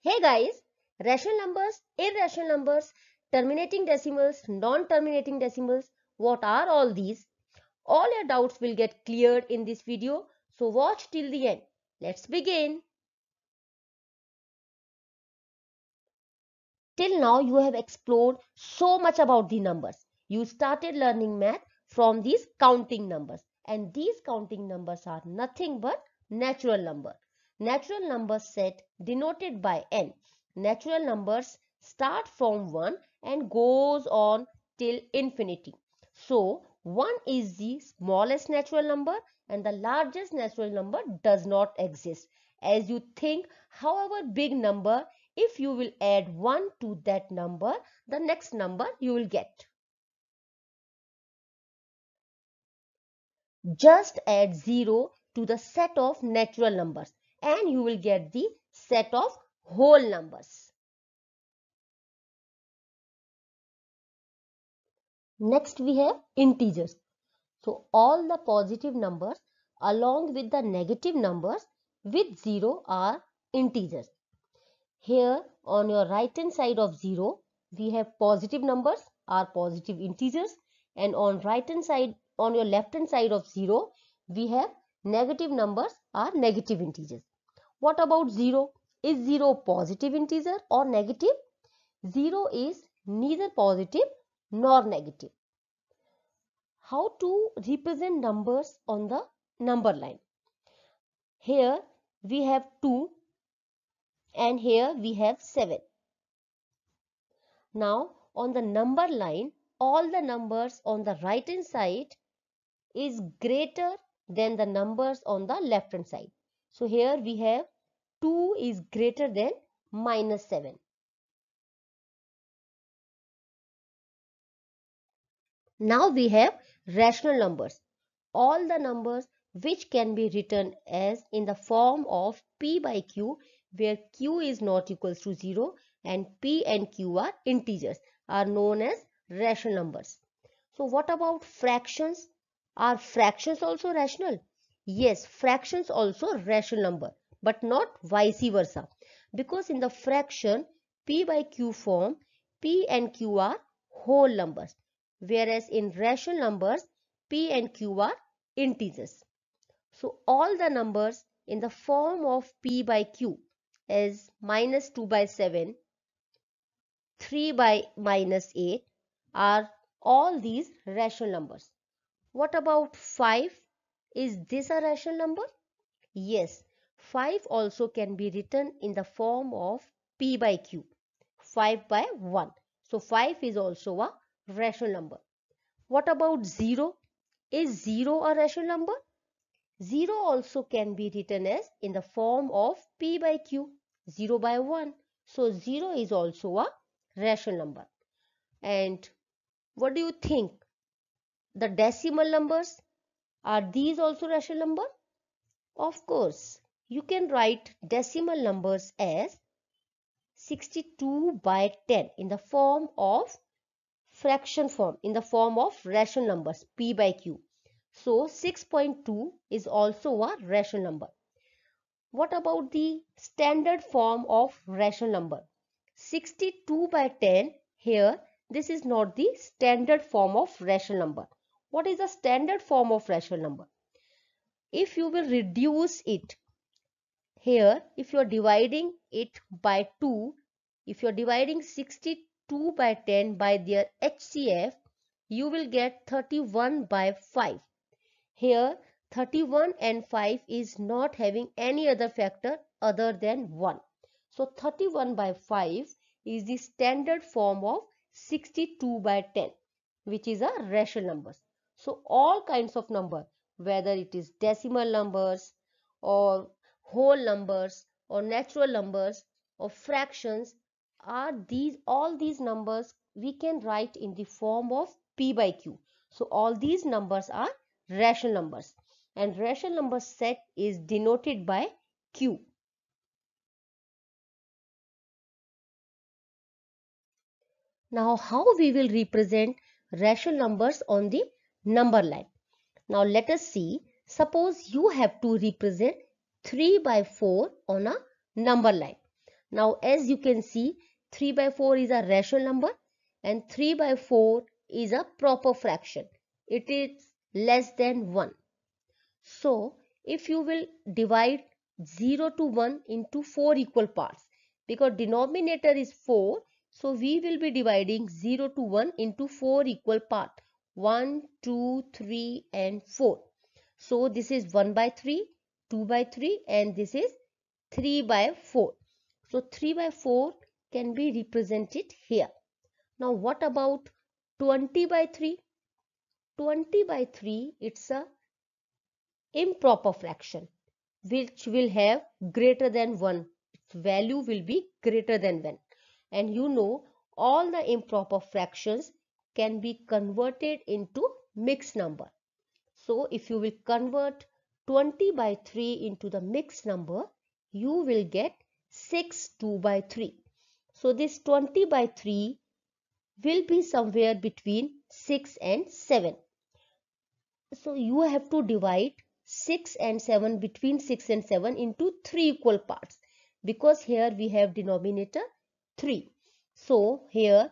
Hey guys, rational numbers, irrational numbers, terminating decimals, non-terminating decimals, what are all these? All your doubts will get cleared in this video, so watch till the end. Let's begin. Till now you have explored so much about the numbers. You started learning math from these counting numbers, and these counting numbers are nothing but natural number. Natural number set denoted by n. Natural numbers start from 1 and goes on till infinity. So 1 is the smallest natural number and the largest natural number does not exist. As you think, however big number, if you will add 1 to that number, the next number you will get. Just add 0 to the set of natural numbers and you will get the set of whole numbers. Next we have integers. So all the positive numbers along with the negative numbers with 0 are integers. Here on your right hand side of 0, we have positive numbers are positive integers, and on right hand side, on your left hand side of 0, we have negative numbers are negative integers. What about 0? Is 0 positive integer or negative? 0 is neither positive nor negative. How to represent numbers on the number line? Here we have 2 and here we have 7. Now on the number line, all the numbers on the right hand side is greater than the numbers on the left hand side. So here we have 2 is greater than minus 7. Now we have rational numbers. All the numbers which can be written as in the form of p by q, where q is not equals to 0 and p and q are integers, are known as rational numbers. So what about fractions? Are fractions also rational? Yes, fractions also rational number, but not vice versa. Because in the fraction p by q form, p and q are whole numbers, whereas in rational numbers, p and q are integers. So all the numbers in the form of p by q is minus 2 by 7, 3 by minus 8 are all these rational numbers. What about 5? Is this a rational number? Yes, 5 also can be written in the form of p by q, 5 by 1. So 5 is also a rational number. What about 0? Is 0 a rational number? 0 also can be written as in the form of p by q, 0 by 1. So 0 is also a rational number. And what do you think? The decimal numbers, are these also rational number? Of course, you can write decimal numbers as 62 by 10 in the form of fraction form, in the form of rational numbers p by q. So 6.2 is also a rational number. What about the standard form of rational number? 62 by 10, here this is not the standard form of rational number. What is the standard form of rational number? If you will reduce it, here if you are dividing it by 2, if you are dividing 62 by 10 by their HCF, you will get 31 by 5. Here 31 and 5 is not having any other factor other than 1. So 31 by 5 is the standard form of 62 by 10, which is a rational number. So all kinds of number, whether it is decimal numbers or whole numbers or natural numbers or fractions, are these all these numbers we can write in the form of p by q. So all these numbers are rational numbers, and rational number set is denoted by q. Now how we will represent rational numbers on the number line? Now let us see. Suppose you have to represent 3 by 4 on a number line. Now as you can see, 3 by 4 is a rational number and 3 by 4 is a proper fraction. It is less than 1. So if you will divide 0 to 1 into 4 equal parts, because denominator is 4, so we will be dividing 0 to 1 into 4 equal parts, 1, 2, 3 and 4. So this is 1 by 3, 2 by 3 and this is 3 by 4. So 3 by 4 can be represented here. Now what about 20 by 3? 20 by 3, it's a improper fraction which will have greater than 1. Its value will be greater than 1. And you know all the improper fractions can be converted into mixed number. So if you will convert 20 by 3 into the mixed number, you will get 6 2 by 3. So this 20 by 3 will be somewhere between 6 and 7. So you have to divide 6 and 7 between 6 and 7 into 3 equal parts, because here we have denominator 3. So here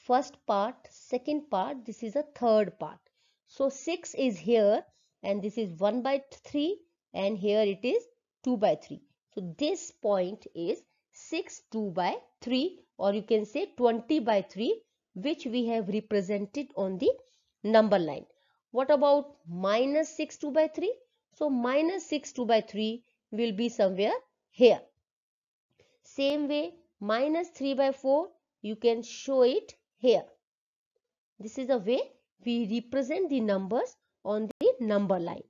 first part, second part, this is a third part. So 6 is here and this is 1 by 3 and here it is 2 by 3. So this point is 6 2 by 3, or you can say 20 by 3, which we have represented on the number line. What about minus 6 2 by 3? So minus 6 2 by 3 will be somewhere here. Same way, minus 3 by 4, you can show it here. This is the way we represent the numbers on the number line.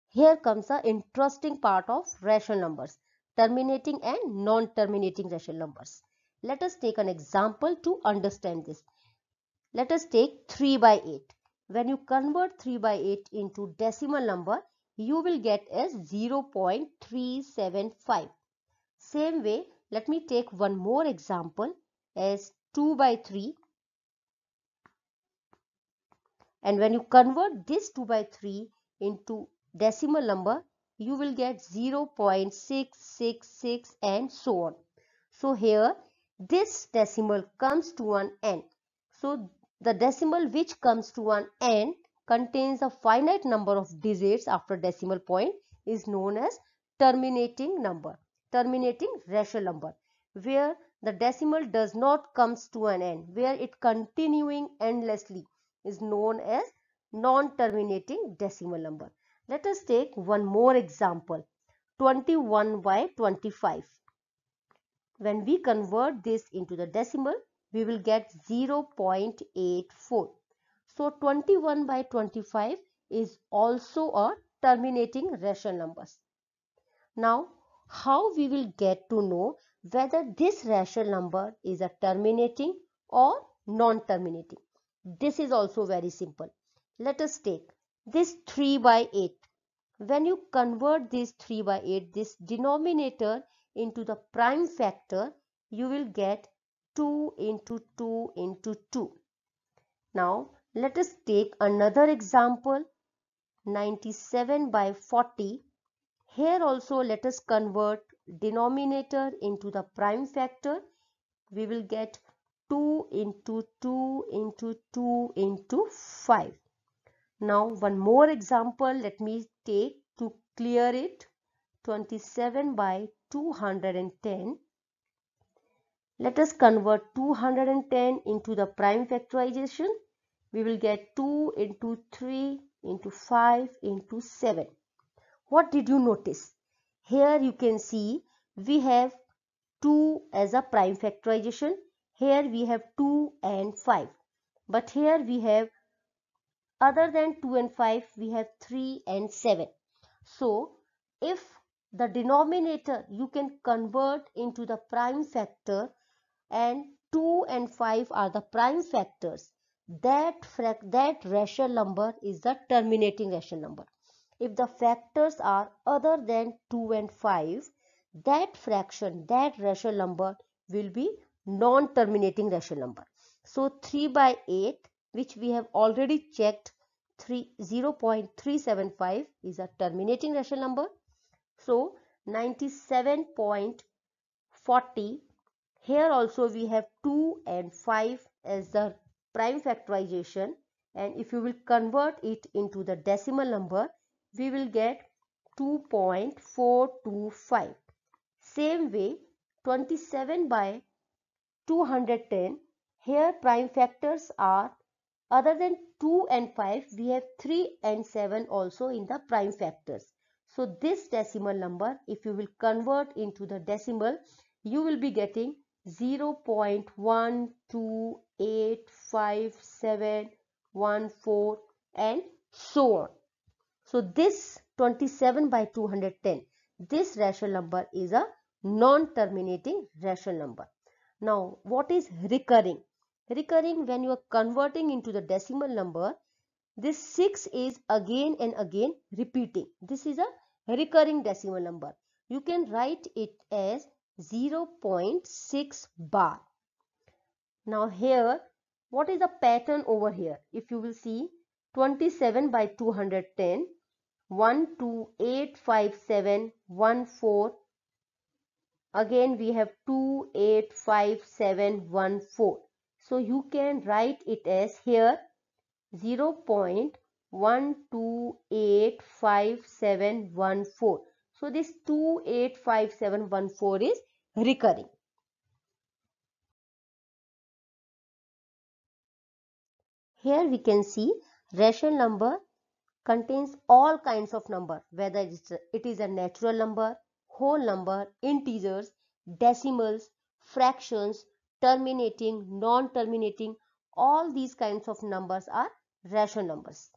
Here comes the interesting part of rational numbers, terminating and non-terminating rational numbers. Let us take an example to understand this. Let us take 3 by 8. When you convert 3 by 8 into decimal number, you will get as 0.375. Same way, let me take one more example as 2 by 3. And when you convert this 2 by 3 into decimal number, you will get 0.666 and so on. So here this decimal comes to an n. So the decimal which comes to an n contains a finite number of digits after decimal point is known as terminating number, terminating rational number, where the decimal does not comes to an end, where it continuing endlessly is known as non-terminating decimal number. Let us take one more example, 21 by 25. When we convert this into the decimal, we will get 0.84. So 21 by 25 is also a terminating rational numbers. Now, how we will get to know whether this rational number is a terminating or non-terminating? This is also very simple. Let us take this 3 by 8. When you convert this 3 by 8, this denominator into the prime factor, you will get 2 into 2 into 2. Now, let us take another example, 97 by 40. Here also let us convert denominator into the prime factor. We will get 2 into 2 into 2 into 5. Now one more example let me take to clear it. 27 by 210. Let us convert 210 into the prime factorization. We will get 2 into 3 into 5 into 7. What did you notice? Here you can see we have 2 as a prime factorization. Here we have 2 and 5. But here we have, other than 2 and 5, we have 3 and 7. So if the denominator you can convert into the prime factor and 2 and 5 are the prime factors, that rational number is the terminating rational number. If the factors are other than 2 and 5, that fraction, that rational number will be non-terminating rational number. So 3 by 8, which we have already checked, 0.375 is a terminating rational number. So 97.40. Here also we have 2 and 5 as the prime factorization, and if you will convert it into the decimal number, we will get 2.425. Same way 27 by 210. Here prime factors are, other than 2 and 5, we have 3 and 7 also in the prime factors. So this decimal number, if you will convert into the decimal, you will be getting 0.128571 and so on. So this 27 by 210, this rational number is a non-terminating rational number. Now what is recurring? Recurring, when you are converting into the decimal number, this 6 is again and again repeating. This is a recurring decimal number. You can write it as 0.6 bar. Now here, what is the pattern over here? If you will see 27 by 210, 128714. Again we have 285714. So you can write it as here 0.12855714. So this 285714 is recurring. Here we can see rational number contains all kinds of number, whether it is a natural number, whole number, integers, decimals, fractions, terminating, non-terminating. All these kinds of numbers are rational numbers.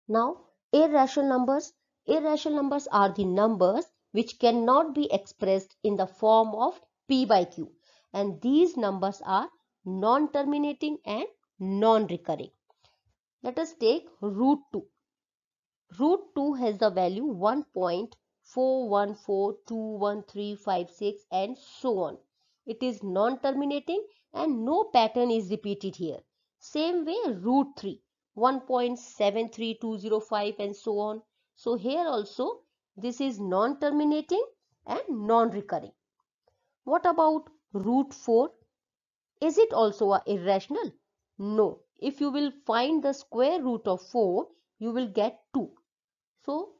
Now, irrational numbers. Irrational numbers are the numbers which cannot be expressed in the form of P by Q, and these numbers are non-terminating and non-recurring. Let us take root 2. Root 2 has the value 1.4142136 and so on. It is non-terminating and no pattern is repeated here. Same way root 3, 1.73205 and so on. So here also this is non-terminating and non-recurring. What about root 4? Is it also irrational? No. If you will find the square root of 4, you will get 2. So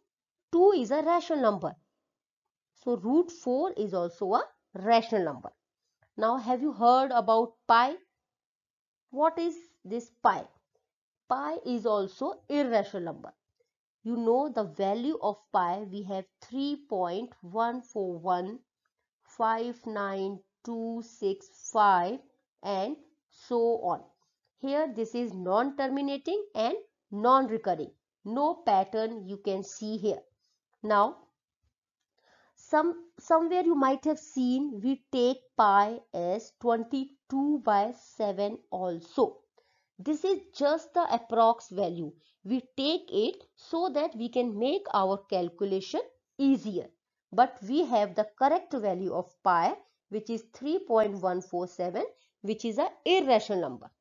2 is a rational number. So root 4 is also a rational number. Now have you heard about pi? What is this pi? Pi is also irrational number. You know the value of pi, we have 3.1415925 and so on. Here this is non-terminating and non-recurring. No pattern you can see here. Now somewhere you might have seen we take pi as 22 by 7 also. This is just the approx value. We take it so that we can make our calculation easier. But we have the correct value of pi, which is 3.147, which is an irrational number.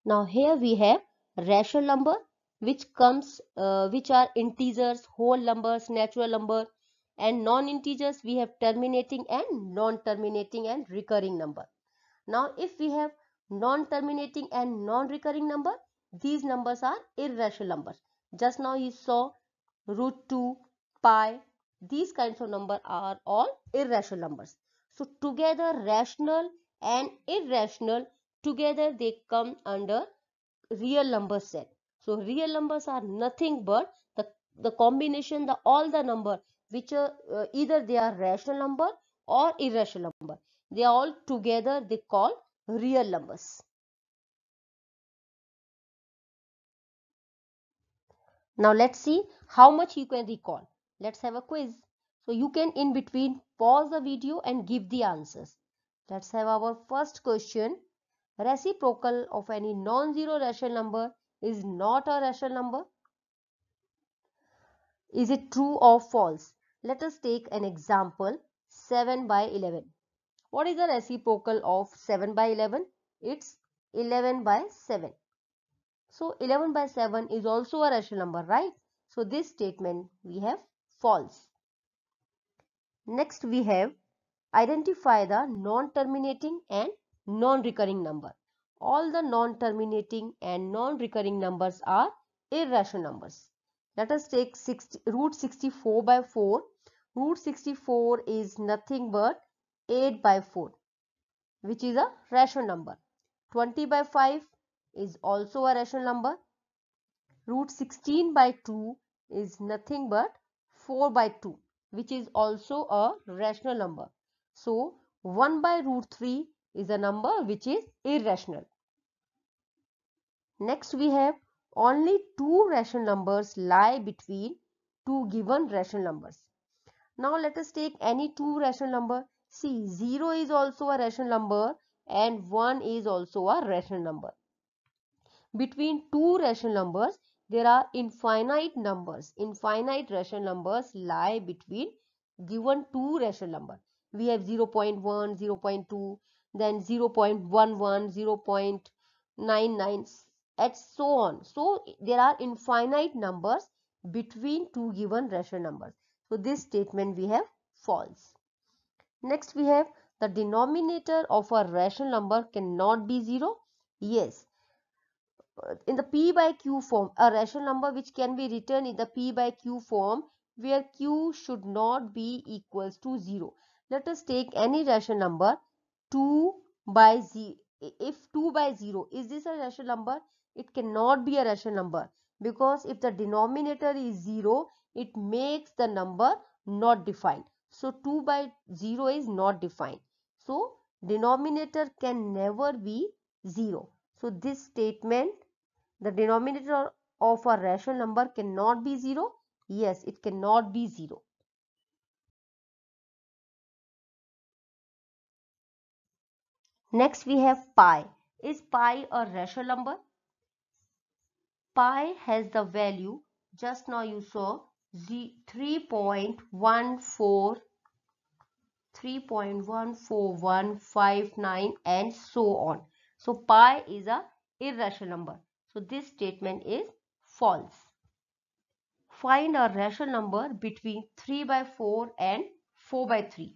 Now here we have rational number, which are integers, whole numbers, natural number, and non-integers we have terminating and non-terminating and recurring number. Now if we have non-terminating and non-recurring number, these numbers are irrational numbers. Just now you saw root 2, pi, these kinds of numbers are all irrational numbers. So together rational and irrational, together they come under real number set. So real numbers are nothing but the combination, all the number which are either they are rational number or irrational number. They are all together they call real numbers. Now let's see how much you can recall. Let's have a quiz. So you can in between pause the video and give the answers. Let's have our first question. Reciprocal of any non-zero rational number is not a rational number. Is it true or false? Let us take an example, 7 by 11. What is the reciprocal of 7 by 11? It's 11 by 7. So 11 by 7 is also a rational number, right? So this statement we have false. Next we have identify the non-terminating and non-recurring number. All the non-terminating and non-recurring numbers are irrational numbers. Let us take root 64 by 4. Root 64 is nothing but 8 by 4, which is a rational number. 20 by 5 is also a rational number. Root 16 by 2 is nothing but 4 by 2, which is also a rational number. So 1 by root 3 is a number which is irrational. Next we have only two rational numbers lie between two given rational numbers. Now let us take any two rational number. See, 0 is also a rational number and 1 is also a rational number. Between two rational numbers, there are infinite numbers. Infinite rational numbers lie between given two rational numbers. We have 0.1, 0.2, then 0.11, 0.99, and so on. So there are infinite numbers between two given rational numbers. So this statement we have false. Next we have the denominator of a rational number cannot be 0. Yes, in the p by q form, a rational number which can be written in the p by q form where q should not be equals to 0. Let us take any rational number 2 by 0. If 2 by 0, is this a rational number? It cannot be a rational number, because if the denominator is 0, it makes the number not defined. So 2 by 0 is not defined. So denominator can never be 0. So this statement, the denominator of a rational number cannot be 0. Yes, it cannot be 0. Next we have pi. Is pi a rational number? Pi has the value, just now you saw 3.14, 3.14159 and so on. So pi is a irrational number. So this statement is false. Find a rational number between 3 by 4 and 4 by 3.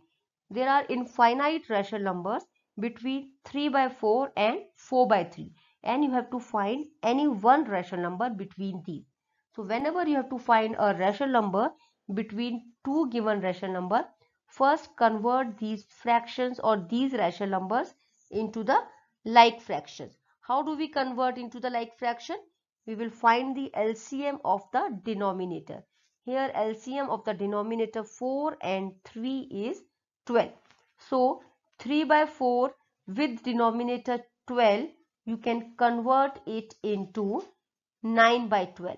There are infinite rational numbers between 3 by 4 and 4 by 3, and you have to find any one rational number between these. So whenever you have to find a rational number between two given rational number, first convert these fractions or these rational numbers into the like fractions. How do we convert into the like fraction? We will find the LCM of the denominator. Here LCM of the denominator 4 and 3 is 12. So 3 by 4 with denominator 12, you can convert it into 9 by 12.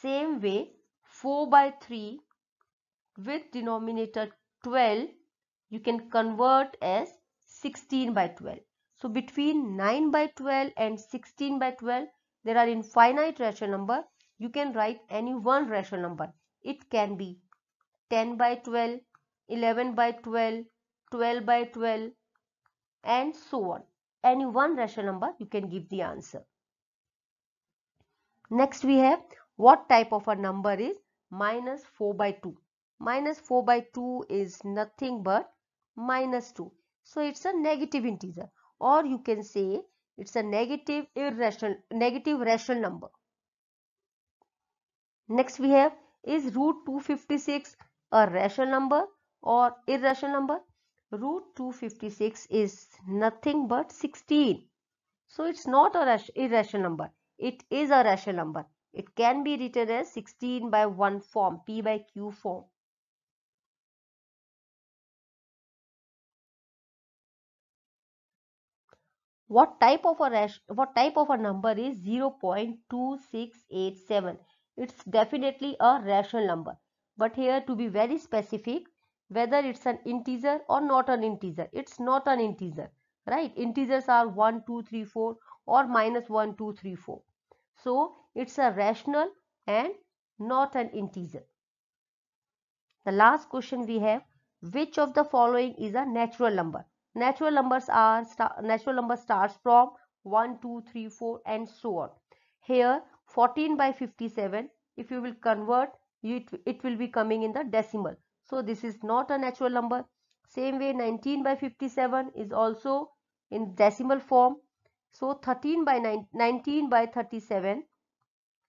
Same way 4 by 3 with denominator 12, you can convert as 16 by 12. So between 9 by 12 and 16 by 12, there are infinite rational number. You can write any one rational number. It can be 10 by 12, 11 by 12, 12 by 12 and so on. Any one rational number, you can give the answer. Next we have what type of a number is minus 4 by 2. Minus 4 by 2 is nothing but minus 2. So it's a negative integer, or you can say it's a negative rational number. Next we have, is root 256 a rational number or irrational number? Root 256 is nothing but 16. So it's not a irrational number. It is a rational number. It can be written as 16 by 1 form, p by q form. What type of a number is 0.2687? It's definitely a rational number. But here, to be very specific, whether it's an integer or not an integer, it's not an integer, right? Integers are 1, 2, 3, 4 or minus 1, 2, 3, 4. So it's a rational and not an integer. The last question we have, which of the following is a natural number? Natural number starts from 1, 2, 3, 4 and so on. Here 14 by 57, if you will convert, it will be coming in the decimal. So this is not a natural number. Same way 19 by 57 is also in decimal form. So 19 by 37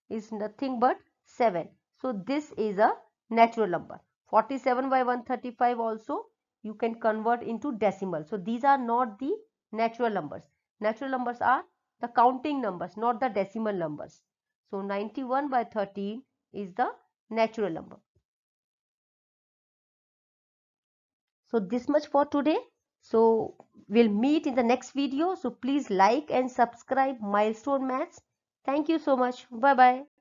is nothing but 7. So this is a natural number. 47 by 135 also you can convert into decimal. So these are not the natural numbers. Natural numbers are the counting numbers, not the decimal numbers. So 91 by 13 is the natural number. So this much for today. So we'll meet in the next video. So please like and subscribe Milestone Maths. Thank you so much. Bye bye.